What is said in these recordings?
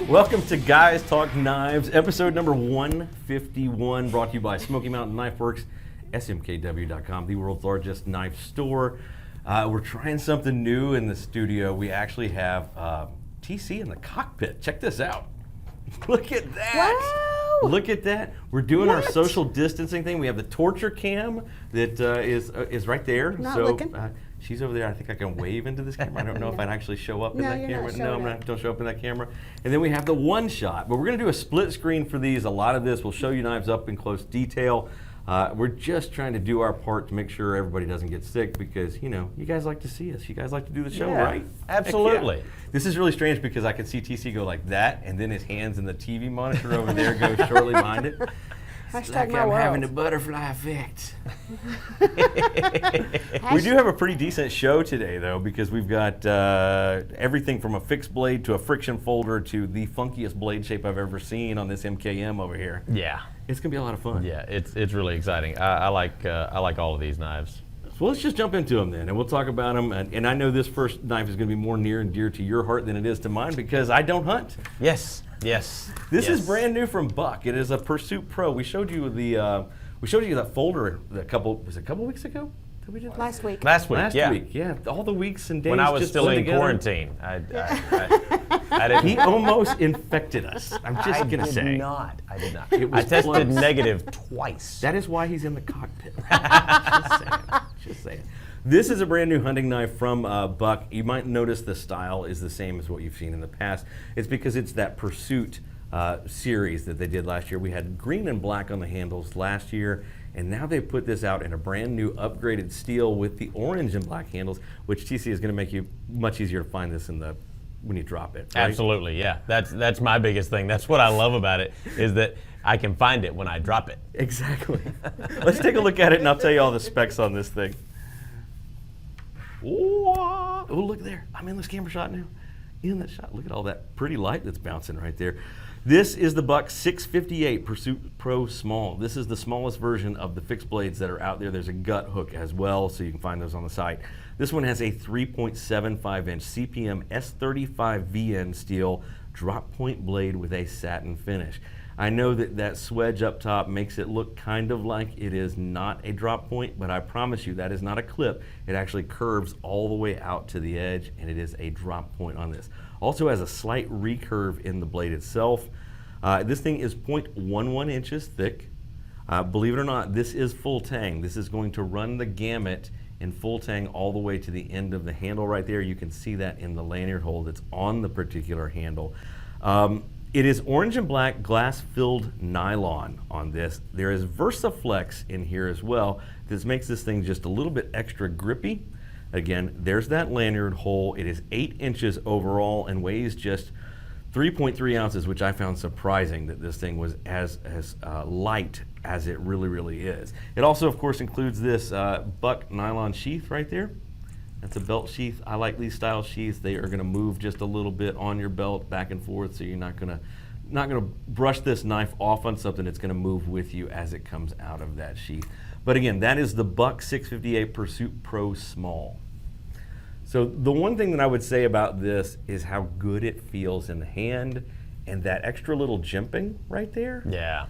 Welcome to Guys Talk Knives, episode number 151, brought to you by Smoky Mountain Knife Works, SMKW.com, the world's largest knife store. We're trying something new in the studio. We actually have TC in the cockpit. Check this out. Look at that. Wow. Look at that. We're doing our social distancing thing. We have the torture cam that is right there. Not looking. She's over there. I think I can wave into this camera. I don't know if I'd actually show up in that camera. No, I'm not. Don't show up in that camera. And then we have the one shot. But we're going to do a split screen for these. A lot of this will show you knives up in close detail. We're just trying to do our part to make sure everybody doesn't get sick because, you know, you guys like to see us. You guys like to do the show, right? Absolutely. Yeah. This is really strange because I can see TC go like that, and then his hands in the TV monitor over there go shortly behind it. It's Hashtag like my I'm world. having the butterfly effect. We do have a pretty decent show today, though, because we've got everything from a fixed blade to a friction folder to the funkiest blade shape I've ever seen on this MKM over here. Yeah. It's gonna be a lot of fun. Yeah, it's really exciting. I like all of these knives. So let's just jump into them then, and we'll talk about them. And I know this first knife is going to be more near and dear to your heart than it is to mine because I don't hunt. Yes. Yes. This is brand new from Buck. It is a Pursuit Pro. We showed you that folder a couple weeks ago that we did Last week. Last week. Yeah. All the weeks and days. When I was just still blend in together. quarantine, I didn't. He almost infected us. I'm just gonna say. I did not. It was I tested close. negative twice. That is why he's in the cockpit. Just saying. This is a brand new hunting knife from Buck. You might notice the style is the same as what you've seen in the past. It's because it's that Pursuit series that they did last year. We had green and black on the handles last year, and now they put this out in a brand new upgraded steel with the orange and black handles, which TC is going to make you much easier to find this when you drop it. Right? Absolutely, yeah. That's my biggest thing. That's what I love about it is that I can find it when I drop it. Exactly. Let's take a look at it, and I'll tell you all the specs on this thing. Oh, look there. I'm in this camera shot now. In that shot. Look at all that pretty light that's bouncing right there. This is the Buck 658 Pursuit Pro Small. This is the smallest version of the fixed blades that are out there. There's a gut hook as well, so you can find those on the site. This one has a 3.75 inch CPM S35 VN steel drop point blade with a satin finish. I know that swedge up top makes it look kind of like it is not a drop point, but I promise you that is not a clip. It actually curves all the way out to the edge, and it is a drop point on this. Also has a slight recurve in the blade itself. This thing is 0.11 inches thick. Believe it or not, this is full tang. This is going to run the gamut in full tang all the way to the end of the handle right there. You can see that in the lanyard hole that's on the particular handle. It is orange and black glass-filled nylon on this. There is Versaflex in here as well. This makes this thing just a little bit extra grippy. Again, there's that lanyard hole. It is 8 inches overall and weighs just 3.3 ounces, which I found surprising that this thing was as light as it really is. It also, of course, includes this Buck nylon sheath right there. That's a belt sheath. I like these style sheaths. They are going to move just a little bit on your belt back and forth, so you're not going to brush this knife off on something. It's going to move with you as it comes out of that sheath. But again, that is the Buck 658 Pursuit Pro Small. So the one thing that I would say about this is how good it feels in the hand and that extra little jimping right there. Yeah.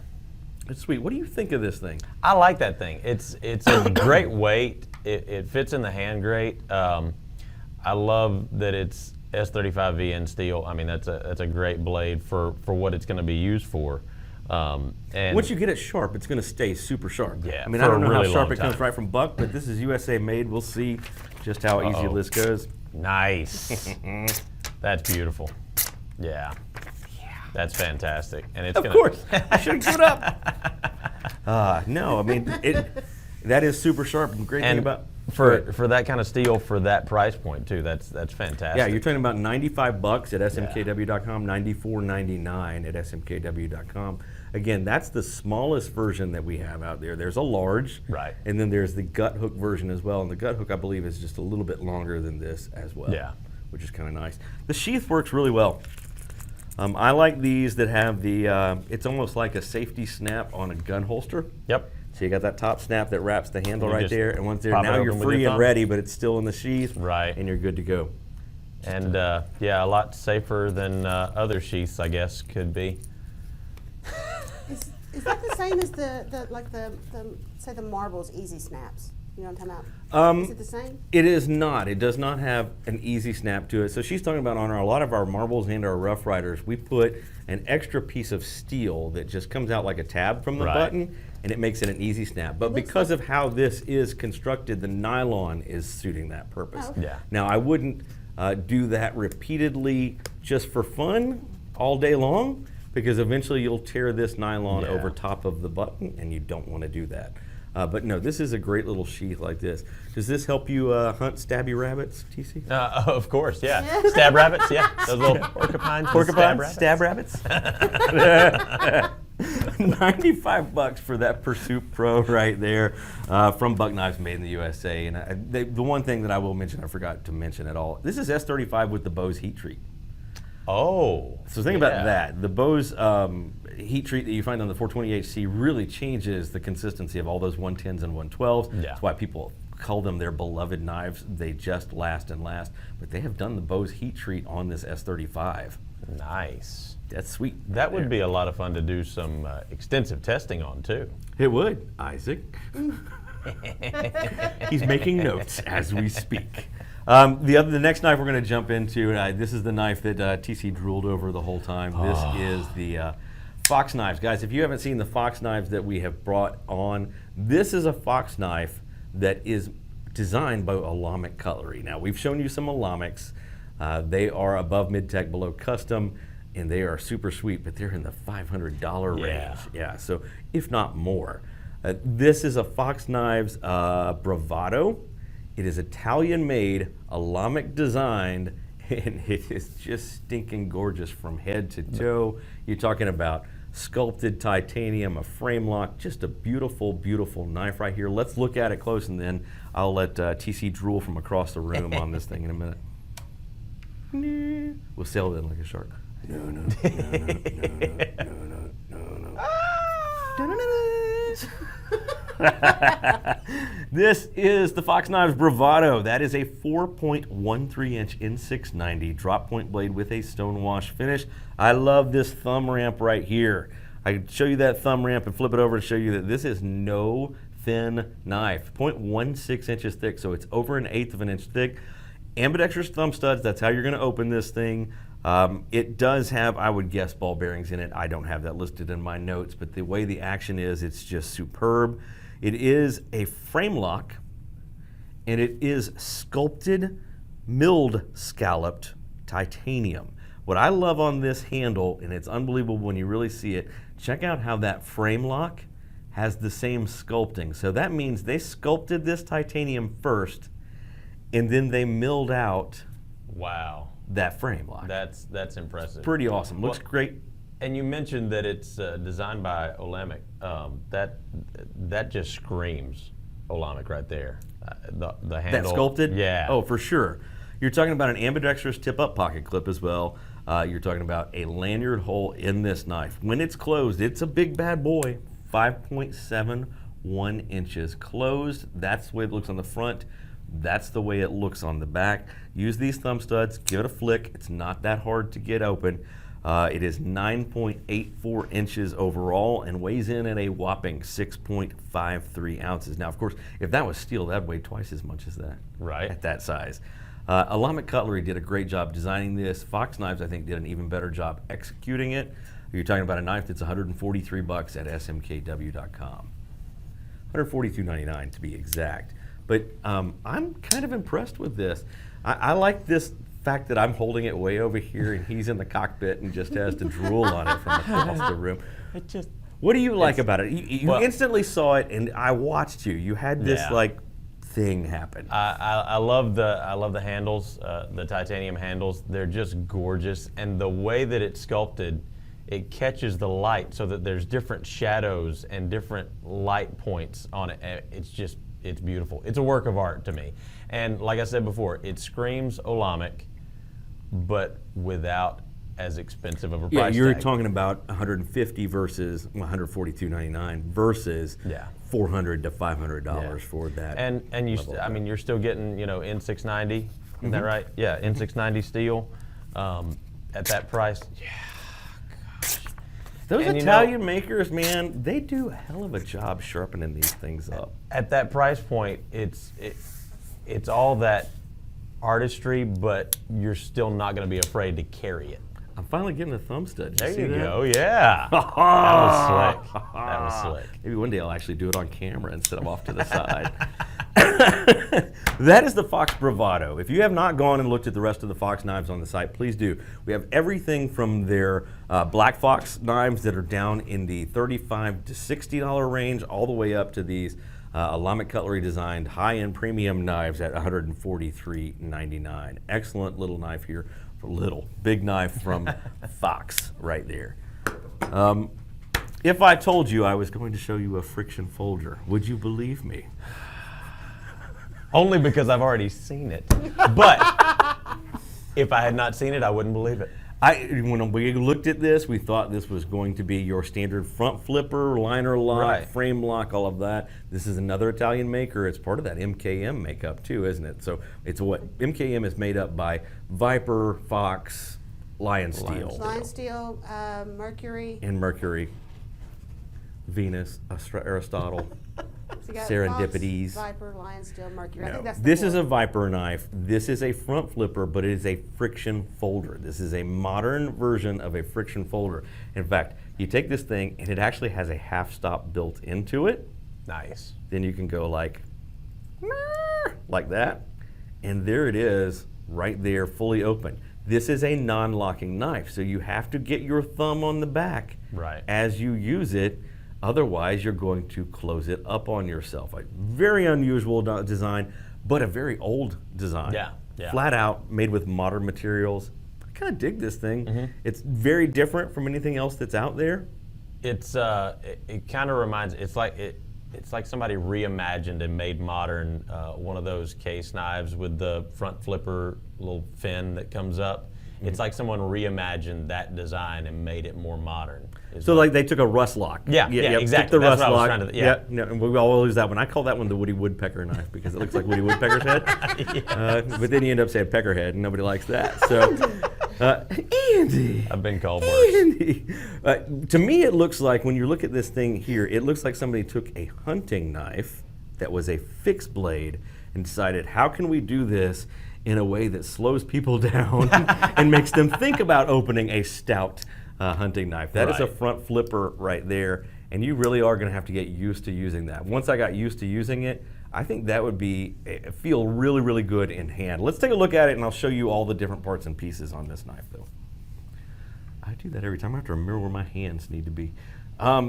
It's sweet. What do you think of this thing? I like that thing. It's a great weight. It fits in the hand great. I love that it's S35 VN steel. I mean, that's a great blade for what it's going to be used for. And once you get it sharp, it's going to stay super sharp. Yeah, I mean, for I don't a know how really sharp long it comes time. right from Buck, but this is USA made. We'll see just how easy this goes. Nice. That's beautiful. Yeah. That's fantastic. And it's Of course, I should have put up. No, I mean that is super sharp. And great thing about for that kind of steel for that price point too. That's fantastic. yeah, you're talking about $95 at smkw.com, $94.99 at smkw.com. Again, that's the smallest version that we have out there. There's a large, right, and then there's the gut hook version as well. And the gut hook, I believe, is just a little bit longer than this as well. Yeah, which is kind of nice. The sheath works really well. I like these that have the, it's almost like a safety snap on a gun holster. Yep. So you got that top snap that wraps the handle right there, and once there, pop it now you're open with free your and thumb. ready, but it's still in the sheath, Right. and you're good to go. And yeah, a lot safer than other sheaths, I guess, could be. Is that the same as the say the Marbles Easy Snaps? You know what I'm talking about? Is it the same? It is not. It does not have an easy snap to it. So she's talking about on a lot of our marbles and our Rough Riders, we put an extra piece of steel that just comes out like a tab from the button, and it makes it an easy snap. But because of how this is constructed, the nylon is suiting that purpose. Oh, okay. Yeah. Now, I wouldn't do that repeatedly just for fun all day long, because eventually you'll tear this nylon over top of the button, and you don't want to do that. But no, this is a great little sheath like this. Does this help you hunt stabby rabbits, TC? Of course, yeah. Stab rabbits, yeah. Those little porcupines. Stab rabbits? $95 for that Pursuit Pro right there from Buck Knives, made in the USA. And the one thing that I will mention, I forgot to mention at all, this is S35 with the Bose heat treat. Oh. So think about that. The Bose heat treat that you find on the 420HC really changes the consistency of all those 110s and 112s. Yeah. That's why people call them their beloved knives. They just last and last. But they have done the Bose heat treat on this S35. Nice. That's sweet. That would be a lot of fun to do some extensive testing on, too. It would, Isaac. He's making notes as we speak. The next knife we're going to jump into, this is the knife that TC drooled over the whole time. This is the Fox knives. Guys, if you haven't seen the Fox knives that we have brought on, this is a Fox knife that is designed by Olamic Cutlery. Now, we've shown you some Olamics. They are above mid-tech, below custom, and they are super sweet, but they're in the $500 range. Yeah, so if not more. This is a Fox Knives Bravado. It is Italian made, Olamic designed, and it is just stinking gorgeous from head to toe. You're talking about sculpted titanium, a frame lock, just a beautiful, beautiful knife right here. Let's look at it close, and then I'll let TC drool from across the room on this thing in a minute. We'll sail in like a shark. No, no, no, no, no, no, no, no, no. This is the Fox Knives Bravado. That is a 4.13 inch N690 drop point blade with a stonewash finish. I love this thumb ramp right here. I can show you that thumb ramp and flip it over to show you that this is no thin knife. 0.16 inches thick, so it's over 1/8 of an inch thick. Ambidextrous thumb studs, that's how you're going to open this thing. It does have, I would guess, ball bearings in it. I don't have that listed in my notes, but the way the action is, it's just superb. It is a frame lock, and it is sculpted, milled, scalloped titanium. What I love on this handle, and it's unbelievable when you really see it, check out how that frame lock has the same sculpting. So that means they sculpted this titanium first, and then they milled out that frame lock. That's impressive. Pretty awesome. Looks great. And you mentioned that it's designed by Olamic. That just screams Olamic right there. The handle. That sculpted? Yeah. Oh, for sure. You're talking about an ambidextrous tip-up pocket clip as well. You're talking about a lanyard hole in this knife. When it's closed, it's a big bad boy. 5.71 inches closed. That's the way it looks on the front. That's the way it looks on the back. Use these thumb studs, give it a flick. It's not that hard to get open. It is 9.84 inches overall and weighs in at a whopping 6.53 ounces. Now, of course, if that was steel, that'd weigh twice as much as that. Right. At that size. Olamic Cutlery did a great job designing this. Fox Knives, I think, did an even better job executing it. You're talking about a knife that's $143 at smkw.com. $142.99 to be exact. But I'm kind of impressed with this. I like this fact that I'm holding it way over here and he's in the cockpit and just has to drool on it from across the room. What do you like about it? You instantly saw it, and I watched you. You had this thing happen. I love the handles, the titanium handles. They're just gorgeous, and the way that it's sculpted, it catches the light so that there's different shadows and different light points on it. It's beautiful. It's a work of art to me. And like I said before, it screams Olamic, but without as expensive of a price you're tag. talking about $150 versus $142.99 versus $400 to $500 for that. And you're still getting N690 Isn't that right? Yeah, N690 steel at that price. Yeah. Those And Italian makers, man, they do a hell of a job sharpening these things up. At that price point, it's all that artistry, but you're still not going to be afraid to carry it. I'm finally getting a thumb stud. There see you that? go. Yeah. That was slick. That was slick. Maybe one day I'll actually do it on camera instead of off to the side. That is the Fox Bravado. If you have not gone and looked at the rest of the Fox knives on the site, please do. We have everything from their Black Fox knives that are down in the $35 to $60 range, all the way up to these Olamic Cutlery designed high-end premium knives at $143.99. Excellent little knife here. Big knife from Fox right there. If I told you I was going to show you a friction folder, would you believe me? Only because I've already seen it. But if I had not seen it, I wouldn't believe it. When we looked at this, we thought this was going to be your standard front flipper, liner lock, Right. frame lock, all of that. This is another Italian maker. It's part of that MKM makeup too, isn't it? So it's what MKM is made up by Viper, Fox, Lion Steel, Lion steel, Mercury. and Mercury, Venus, Aristotle. So you got Serendipities. Fox, Viper, Lion steel, Mercury. I No. think that's the This is four. a Viper knife. This is a front flipper, but it is a friction folder. This is a modern version of a friction folder. In fact, you take this thing and it actually has a half stop built into it. Nice. Then you can go like that. And there it is right there, fully open. This is a non-locking knife, so you have to get your thumb on the back Right. as you use it. Otherwise, you're going to close it up on yourself. A very unusual design, but a very old design. Yeah, yeah. Flat out, made with modern materials. I kind of dig this thing. It's very different from anything else that's out there. It's it kind of reminds. It's like somebody reimagined and made modern one of those case knives with the front flipper little fin that comes up. It's like someone reimagined that design and made it more modern. So like they took a rust lock. Yeah, exactly. Took the That's rust what I was lock. trying to- yeah. No, and we all use that one. I call that one the Woody Woodpecker knife because it looks like Woody Woodpecker's head. But then you end up saying peckerhead, and nobody likes that. So, Andy. I've been called worse. Andy. To me, it looks like when you look at this thing here, it looks like somebody took a hunting knife that was a fixed blade and decided, how can we do this in a way that slows people down and makes them think about opening a stout hunting knife. That is a Right. front flipper right there, and you really are going to have to get used to using that. Once I got used to using it, I think that would feel really, really good in hand. Let's take a look at it, and I'll show you all the different parts and pieces on this knife, though. I do that every time. I have to remember where my hands need to be.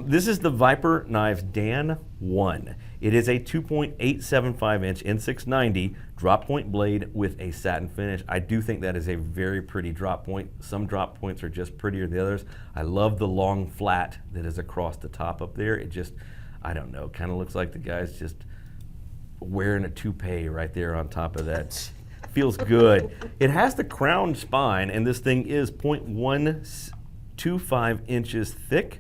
This is the Viper Knives Dan 1. It is a 2.875 inch N690 drop point blade with a satin finish. I do think that is a very pretty drop point. Some drop points are just prettier than the others. I love the long flat that is across the top up there. It just, I don't know, kind of looks like the guy's just wearing a toupee right there on top of that. Feels good. It has the crowned spine, and this thing is 0.125 inches thick.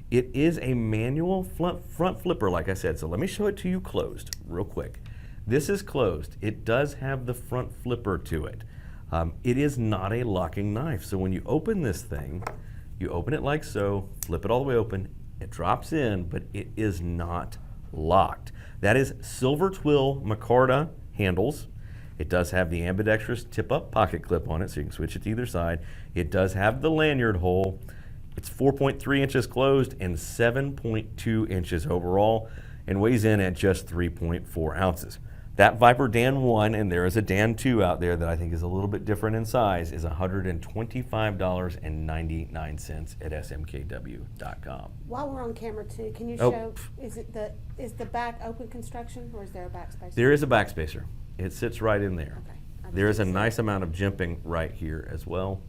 It is a manual front flipper, like I said, so let me show it to you closed real quick. This is closed. It does have the front flipper to it. It is not a locking knife, so when you open this thing, you open it like so, flip it all the way open, it drops in, but it is not locked. That is silver twill micarta handles. It does have the ambidextrous tip-up pocket clip on it, so you can switch it to either side. It does have the lanyard hole. It's 4.3 inches closed and 7.2 inches overall, and weighs in at just 3.4 ounces. That Viper Dan 1, and there is a Dan 2 out there that I think is a little bit different in size, is $125.99 at smkw.com. While we're on camera too, can you Oh. show, is the back open construction or is there a backspace? There is a backspacer. It sits right in there. Okay. There is a nice amount of jimping right here as well.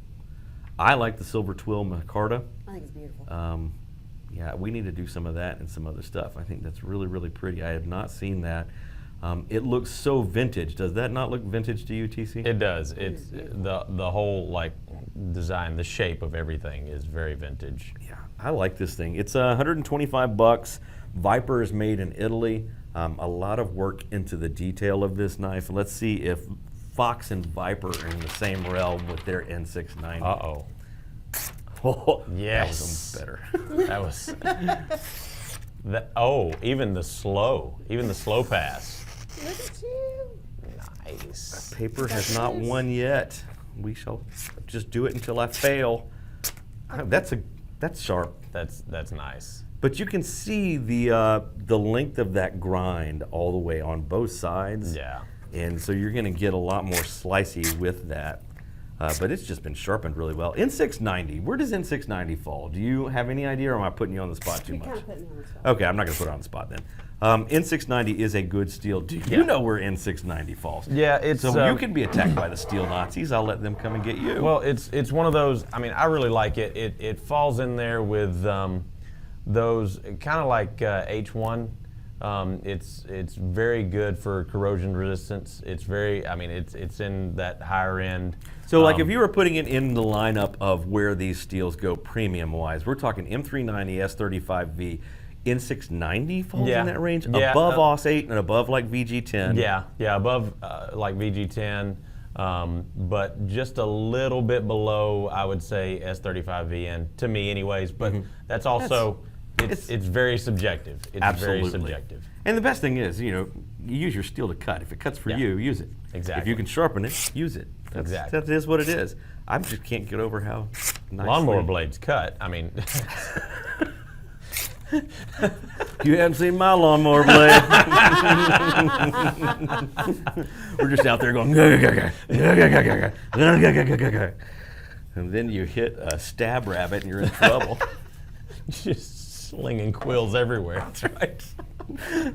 I like the silver twill micarta. I think it's beautiful. Yeah, we need to do some of that and some other stuff. I think that's really, really pretty. I have not seen that. It looks so vintage. Does that not look vintage to you, TC? It does. It's the whole like design, the shape of everything is very vintage. Yeah, I like this thing. It's $125. Viper is made in Italy. A lot of work into the detail of this knife. Let's see if Fox and Viper are in the same realm with their N690. Uh-oh. Oh, Yes. that was better. That was... even the slow pass. Look at you. Nice. Paper has not won yet. We shall just do it until I fail. That's sharp. That's nice. But you can see the length of that grind all the way on both sides. Yeah. And so you're going to get a lot more slicey with that. But it's just been sharpened really well. N690, where does N690 fall? Do you have any idea, or am I putting you on the spot too You're much? kind of putting me on the spot. Okay, I'm not going to put it on the spot then. N690 is a good steel. Do you know where N690 falls? Yeah, it's So you can be attacked by the steel Nazis. I'll let them come and get you. Well, it's one of those. I mean, I really like it. It falls in there with those kind of like H1. It's very good for corrosion resistance. It's very. I mean, it's in that higher end. So, like, if you were putting it in the lineup of where these steels go premium-wise, we're talking M390, S35V, N690 falls in that range? Yeah, above OS8 and above, like, VG10? Yeah, above, like, VG10, but just a little bit below, I would say, S35VN, to me anyways, but that's also, it's very subjective. It's Absolutely. very subjective. And the best thing is, you use your steel to cut. If it cuts for you, use it. Exactly. If you can sharpen it, use it. Exactly. That is what it is. I just can't get over how nicely... Lawnmower blades cut, I mean... You haven't seen my lawnmower blade. We're just out there going... And then you hit a stab rabbit and you're in trouble. Just slinging quills everywhere. That's right.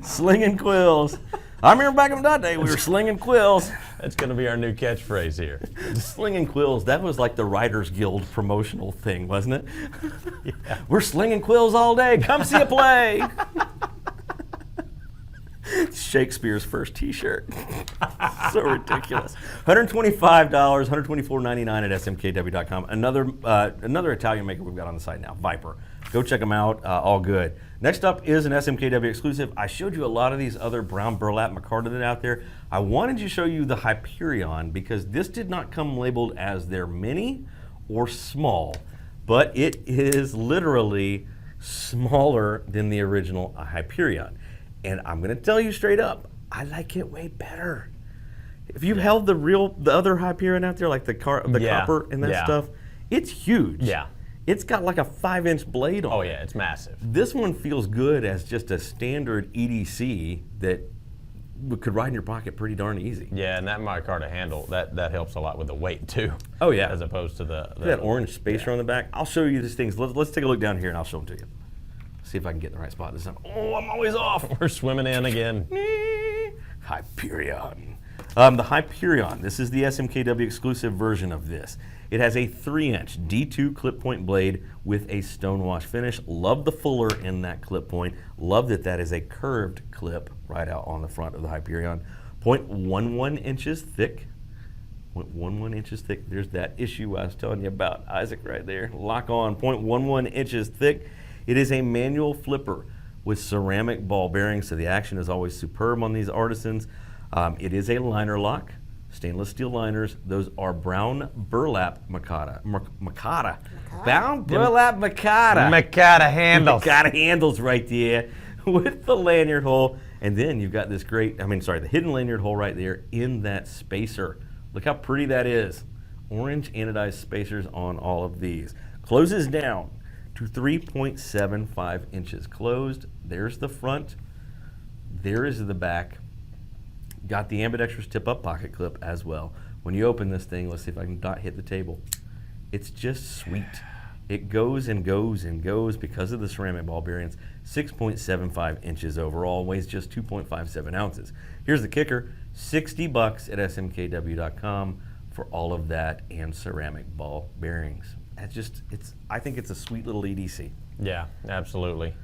Slinging quills. I remember back in the day, we were slinging quills. That's going to be our new catchphrase here. Slinging quills, that was like the Writers Guild promotional thing, wasn't it? Yeah. We're slinging quills all day. Come see a play. Shakespeare's first T-shirt. So ridiculous. $125, $124.99 at smkw.com. Another Italian maker we've got on the site now, Viper. Go check them out. All good. Next up is an SMKW exclusive. I showed you a lot of these other brown burlap micarta that are out there. I wanted to show you the Hyperion because this did not come labeled as their mini or small, but it is literally smaller than the original Hyperion. And I'm going to tell you straight up, I like it way better. If you've held the other Hyperion out there, like the copper and that stuff, it's huge. Yeah. It's got like a 5-inch blade on it. Oh yeah, it's massive. This one feels good as just a standard EDC that could ride in your pocket pretty darn easy. Yeah, and that micarta handle, that helps a lot with the weight too. Oh yeah. As opposed to that orange spacer on the back. I'll show you these things. Let's take a look down here and I'll show them to you. See if I can get in the right spot this time. Oh, I'm always off. We're swimming in again. Hyperion. The Hyperion, this is the SMKW exclusive version of this. It has a 3-inch D2 clip point blade with a stonewash finish. Love the fuller in that clip point. Love that is a curved clip right out on the front of the Hyperion. 0.11 inches thick. 0.11 inches thick. There's that issue I was telling you about, Isaac, right there. Lock on, 0.11 inches thick. It is a manual flipper with ceramic ball bearings, so the action is always superb on these artisans. It is a liner lock, stainless steel liners. Those are brown burlap micarta. Brown burlap micarta. Micarta handles. Micarta handles right there with the lanyard hole. And then you've got this the hidden lanyard hole right there in that spacer. Look how pretty that is. Orange anodized spacers on all of these. Closes down to 3.75 inches closed. There's the front. There is the back. Got the ambidextrous tip-up pocket clip as well. When you open this thing, let's see if I can not hit the table. It's just sweet. It goes and goes and goes because of the ceramic ball bearings. 6.75 inches overall, weighs just 2.57 ounces. Here's the kicker, $60 at smkw.com for all of that and ceramic ball bearings. I think it's a sweet little EDC. Yeah, absolutely.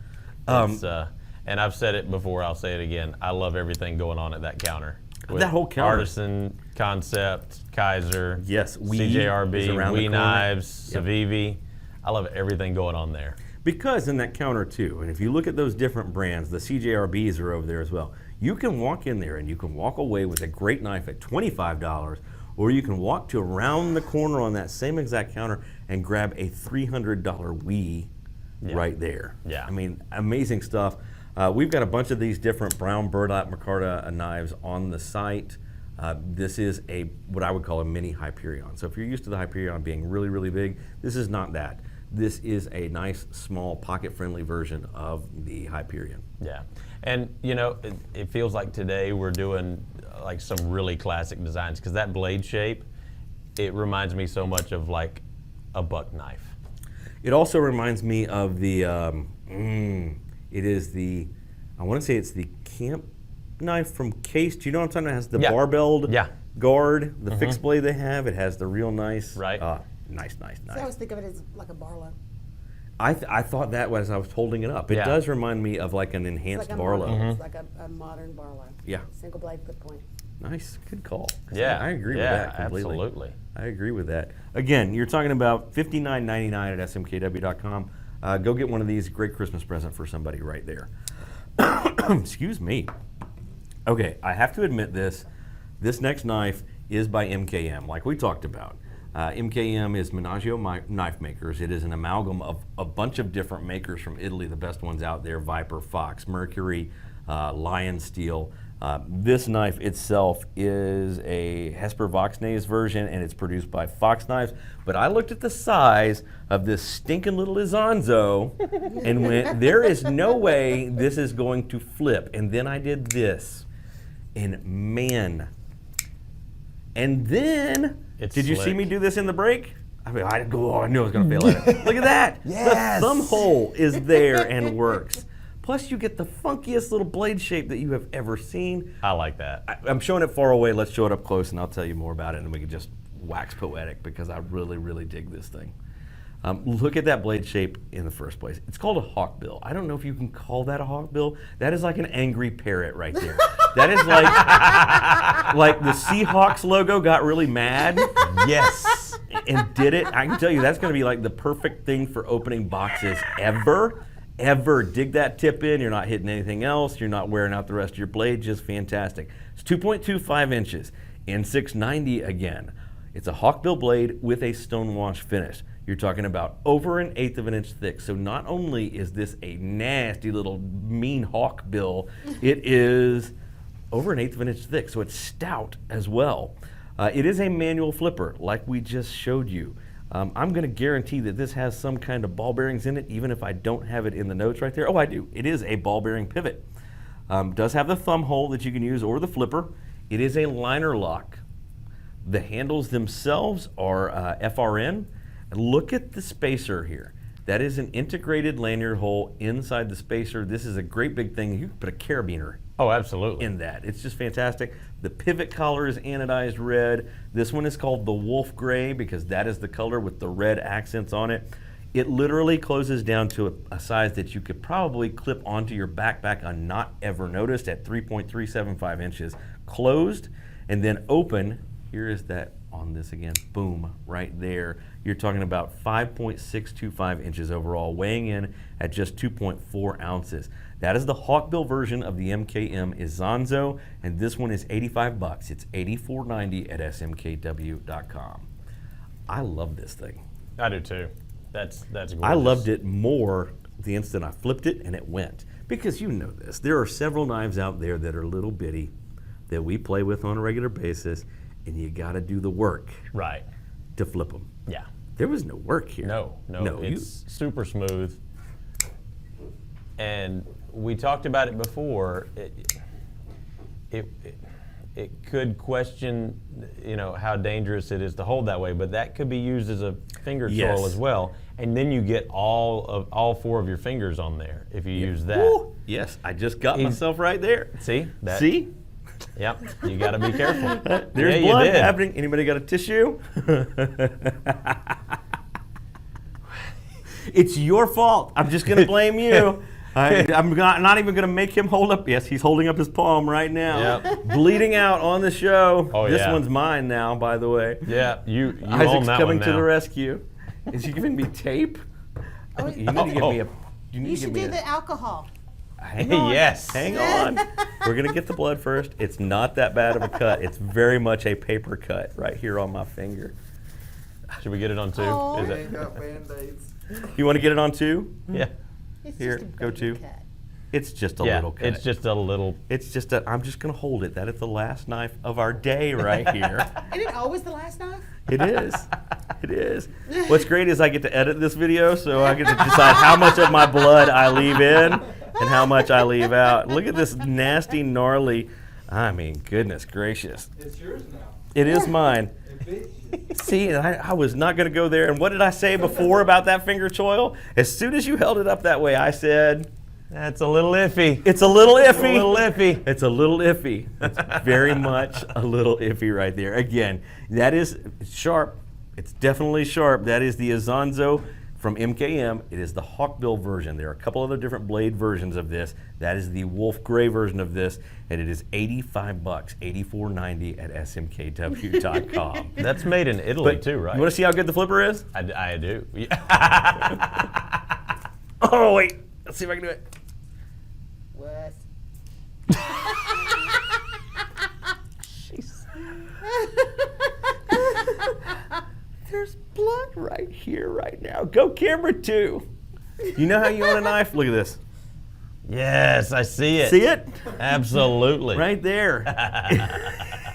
And I've said it before, I'll say it again. I love everything going on at that counter. With that whole counter. Artisan, Concept, Kaiser, Yes, CJRB, is around the Wee corner. Knives, Yep. Civivi. I love everything going on there. Because in that counter too, and if you look at those different brands, the CJRBs are over there as well. You can walk in there and you can walk away with a great knife at $25, or you can walk to around the corner on that same exact counter and grab a $300 Wii right there. Yeah. I mean, amazing stuff. We've got a bunch of these different brown burlap micarta knives on the site. This is what I would call a mini Hyperion. So if you're used to the Hyperion being really, really big, this is not that. This is a nice, small, pocket-friendly version of the Hyperion. Yeah, and you know, it feels like today we're doing like some really classic designs, because that blade shape, it reminds me so much of like a buck knife. It also reminds me of the, it is the, I want to say it's the camp knife from Case. Do you know what I'm talking about? It has the barbelled guard, the fixed blade they have. It has the real nice, nice So I always think of it as like a Barlow. I thought that as I was holding it up. It does remind me of like an enhanced Barlow. It's like a modern Barlow. Yeah. Single blade clip point. Nice, good call. Yeah, I agree with that completely. Absolutely. I agree with that. Again, you're talking about $59.99 at smkw.com. Go get one of these. Great Christmas present for somebody right there. Excuse me. Okay, I have to admit this. This next knife is by MKM, like we talked about. MKM is Menagio Knife Makers. It is an amalgam of a bunch of different makers from Italy, the best ones out there: Viper, Fox, Mercury, Lion Steel. This knife itself is a Hesper Voxnaes version, and it's produced by Fox Knives. But I looked at the size of this stinking little Izanzo and went, there is no way this is going to flip. And then I did this, and man. And then, did you see me do this in the break? I mean, I knew I was going to fail at it. Look at that. Yes. The thumb hole is there and works. Plus, you get the funkiest little blade shape that you have ever seen. I like that. I'm showing it far away. Let's show it up close, and I'll tell you more about it, and we can just wax poetic, because I really, really dig this thing. Look at that blade shape in the first place. It's called a hawkbill. I don't know if you can call that a hawkbill. That is like an angry parrot right there. That is like the Seahawks logo got really mad. Yes. And did it. I can tell you that's going to be like the perfect thing for opening boxes ever. Dig that tip in. You're not hitting anything else. You're not wearing out the rest of your blade. Just fantastic. It's 2.25 inches in 690 again. It's a hawkbill blade with a stonewash finish. You're talking about over 1/8 of an inch thick. So not only is this a nasty little mean hawkbill, it is over 1/8 of an inch thick. So it's stout as well. It is a manual flipper, like we just showed you. I'm going to guarantee that this has some kind of ball bearings in it, even if I don't have it in the notes right there. Oh, I do. It is a ball bearing pivot. Does have the thumb hole that you can use, or the flipper. It is a liner lock. The handles themselves are FRN. Look at the spacer here. That is an integrated lanyard hole inside the spacer. This is a great big thing. You can put a carabiner in that. It's just fantastic. The pivot collar is anodized red. This one is called the Wolf Gray because that is the color with the red accents on it. It literally closes down to a size that you could probably clip onto your backpack and not ever noticed at 3.375 inches. Closed and then open. Here is that on this again. Boom, right there. You're talking about 5.625 inches overall, weighing in at just 2.4 ounces. That is the hawkbill version of the MKM Izanzo, and this one is $85. It's $84.90 at smkw.com. I love this thing. I do too. That's gorgeous. I loved it more the instant I flipped it and it went. Because you know this, there are several knives out there that are little bitty that we play with on a regular basis, and you got to do the work to flip them. Yeah. There was no work here. No, it's super smooth. And we talked about it before. It could question, how dangerous it is to hold that way, but that could be used as a finger tool as well. And then you get all 4 of your fingers on there if you use that. Ooh, yes, I just got myself right there. See? See? Yep, you got to be careful. There's blood happening. Anybody got a tissue? It's your fault. I'm just going to blame you. I'm not even going to make him hold up. Yes, he's holding up his palm right now. Yep. Bleeding out on the show. Oh, this one's mine now, by the way. Yeah, you Isaac's own that coming one to now. the rescue. Is he giving me tape? Oh, You need to give me a. You need you to give should me do a. the alcohol. Hang on. Yes. Hang on. We're gonna get the blood first. It's not that bad of a cut. It's very much a paper cut right here on my finger. Should we get it on 2? Oh. Is We it? ain't got Band-Aids. You want to get it on 2? Yeah. It's Here, just a go baby to. cut. It's just a Yeah, little cut. it's just a little. It's just a. I'm just gonna hold it. That is the last knife of our day right here. Isn't it always the last knife? It is. It is. What's great is I get to edit this video, so I get to decide how much of my blood I leave in and how much I leave out. Look at this nasty, gnarly. I mean, goodness gracious. It's yours now. It is mine. It beats you. See, I was not going to go there. And what did I say before about that finger choil? As soon as you held it up that way, I said, That's a little iffy. it's a little It's a iffy. little iffy. It's a little iffy. It's very much a little iffy right there. Again, that is sharp. It's definitely sharp. That is the Azonzo from MKM. It is the Hawkbill version. There are a couple other different blade versions of this. That is the Wolf Gray version of this, and it is $85, $84.90 at smkw.com. That's made in Italy too, right? You want to see how good the flipper is? I do. Oh, wait. Let's see if I can do it. What? There's blood right here, right now. Go camera 2. You know how you own a knife? Look at this. Yes, I see it. See it? Absolutely. Right there.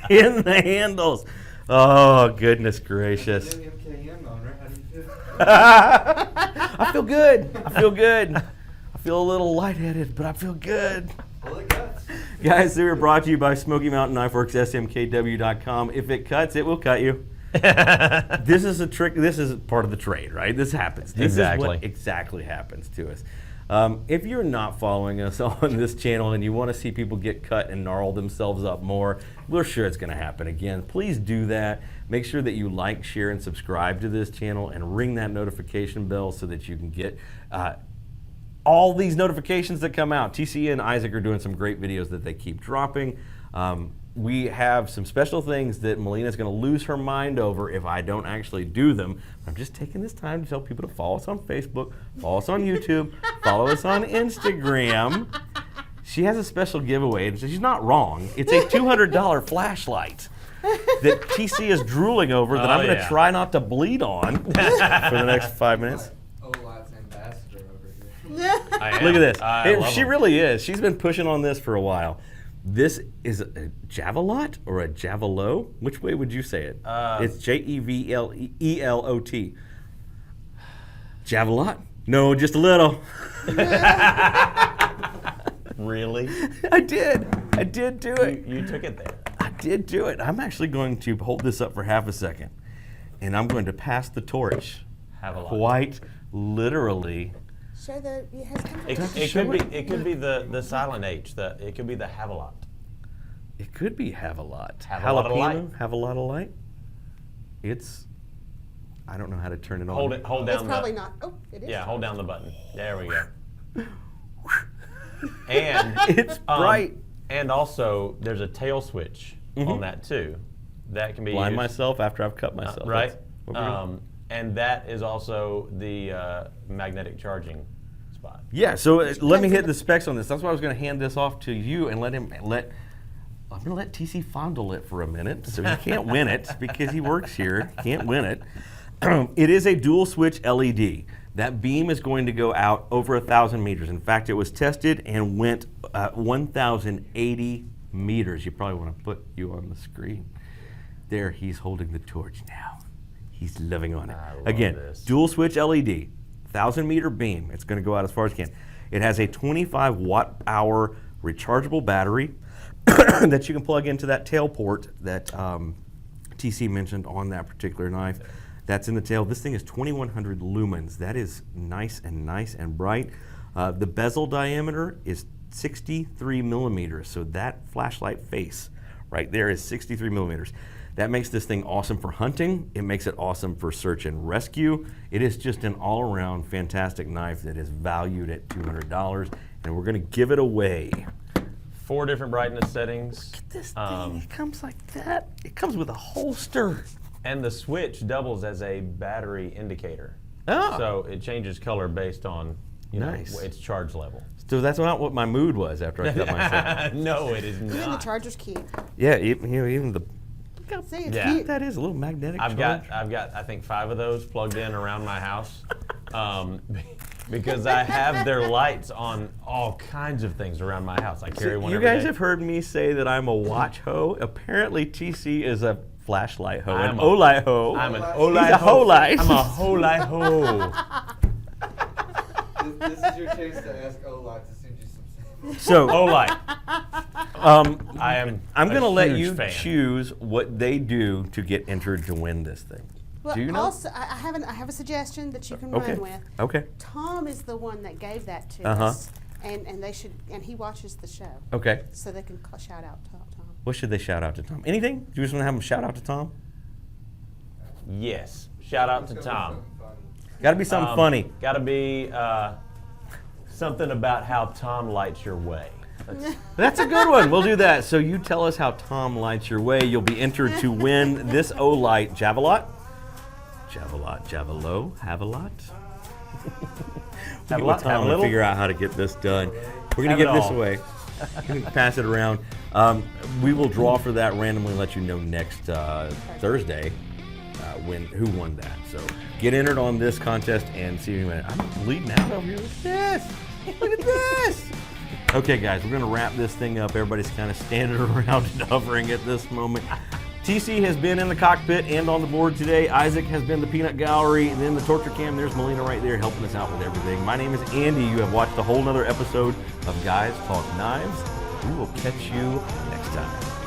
In the handles. Oh, goodness gracious. New MKM owner, how do you feel? I feel good. I feel good. I feel a little lightheaded, but I feel good. Well, it cuts. Guys, we are brought to you by Smoky Mountain Knife Works, smkw.com. If it cuts, it will cut you. This is a trick. This is part of the trade, right? This happens. This Exactly. is what exactly happens to us. If you're not following us on this channel and you want to see people get cut and gnarl themselves up more, we're sure it's going to happen again. Please do that. Make sure that you like, share, and subscribe to this channel and ring that notification bell so that you can get all these notifications that come out. TC and Isaac are doing some great videos that they keep dropping. We have some special things that Melina's going to lose her mind over if I don't actually do them. I'm just taking this time to tell people to follow us on Facebook, follow us on YouTube, follow us on Instagram. She has a special giveaway, and she's not wrong. It's a $200 flashlight that TC is drooling over that I'm going to try not to bleed on for the next 5 minutes. Olight's ambassador over here. I am. Look at this. I love She them. really is. She's been pushing on this for a while. This is a Javelot or a Javelo? Which way would you say it? It's Jevelot. Javelot? No, just a little. Really? I did do it. You took it there. I did do it. I'm actually going to hold this up for half a second, and I'm going to pass the torch. Have a lot. Quite literally. Show the. It has come It could be the silent H. It could be the Havelot. It could be Havelot. Have a lot of light. Have a lot of light. It's. I don't know how to turn it on. Hold down. It's probably not. Oh, it is. Yeah, hold down the button. There we go. And It's bright. And also, there's a tail switch on that too. That can be Blind used, myself after I've cut myself. right? That's what we're doing. And that is also the magnetic charging spot. Yeah, so let me hit the specs on this. That's why I was going to hand this off to you and I'm going to let TC fondle it for a minute. So he can't win it because he works here. Can't win it. It is a dual switch LED. That beam is going to go out over 1,000 meters. In fact, it was tested and went 1,080 meters. You probably want to put you on the screen. There, he's holding the torch now. He's living on it. I love Again, this. dual switch LED, 1,000 meter beam. It's going to go out as far as it can. It has a 25 watt hour rechargeable battery that you can plug into that tail port that TC mentioned on that particular knife. That's in the tail. This thing is 2,100 lumens. That is nice and bright. The bezel diameter is 63 millimeters. So that flashlight face right there is 63 millimeters. That makes this thing awesome for hunting. It makes it awesome for search and rescue. It is just an all-around fantastic knife that is valued at $200, and we're going to give it away. 4 different brightness settings. This thing, it comes like that. It comes with a holster. And the switch doubles as a battery indicator. Oh. So it changes color based on Nice. its charge level. So that's not what my mood was after I cut myself. No, it is And the not. charger's cute. Yeah, even the. See, it's Yeah. cute. That is a little magnetic I've charge. got I think 5 of those plugged in around my house, because I have their lights on all kinds of things around my house. I carry one. You every guys day. have heard me say that I'm a watch hoe. Apparently, TC is a flashlight hoe, I'm an a- Olight hoe. I'm an He's Olight a hoe. Olight. I'm a Olight hoe. This is your chance to ask Olight to send you some samples. So, Olight. I am. I'm a going to let huge you fan. choose what they do to get entered to win this thing. Well, Do you know? also, I have a suggestion that you can Okay. run with. Okay. Tom is the one that gave that to Uh-huh. us, and they should, and he watches the show, Okay. so they can shout out to Tom. What should they shout out to Tom? Anything? Do you just want to have them shout out to Tom? Yes. Shout out to Let's go with Tom. something funny. Got to be something funny. Got to be something about how Tom lights your way. That's a good one. We'll do that. So you tell us how Tom lights your way. You'll be entered to win this Olight Javelot. Javelot, Javelo, Havelot. Have a We'll lot, Tom have a to little. figure out how to get this done. We're going Have to it give this all. away. Pass it around. We will draw for that randomly and let you know next Thursday who won that. So get entered on this contest and see who wins. I'm bleeding out over here. Look at this. Look at this. Okay, guys, we're going to wrap this thing up. Everybody's kind of standing around and hovering at this moment. TC has been in the cockpit and on the board today. Isaac has been the peanut gallery. And then the torture cam, there's Melina right there helping us out with everything. My name is Andy. You have watched a whole nother episode of Guys Talk Knives. We will catch you next time.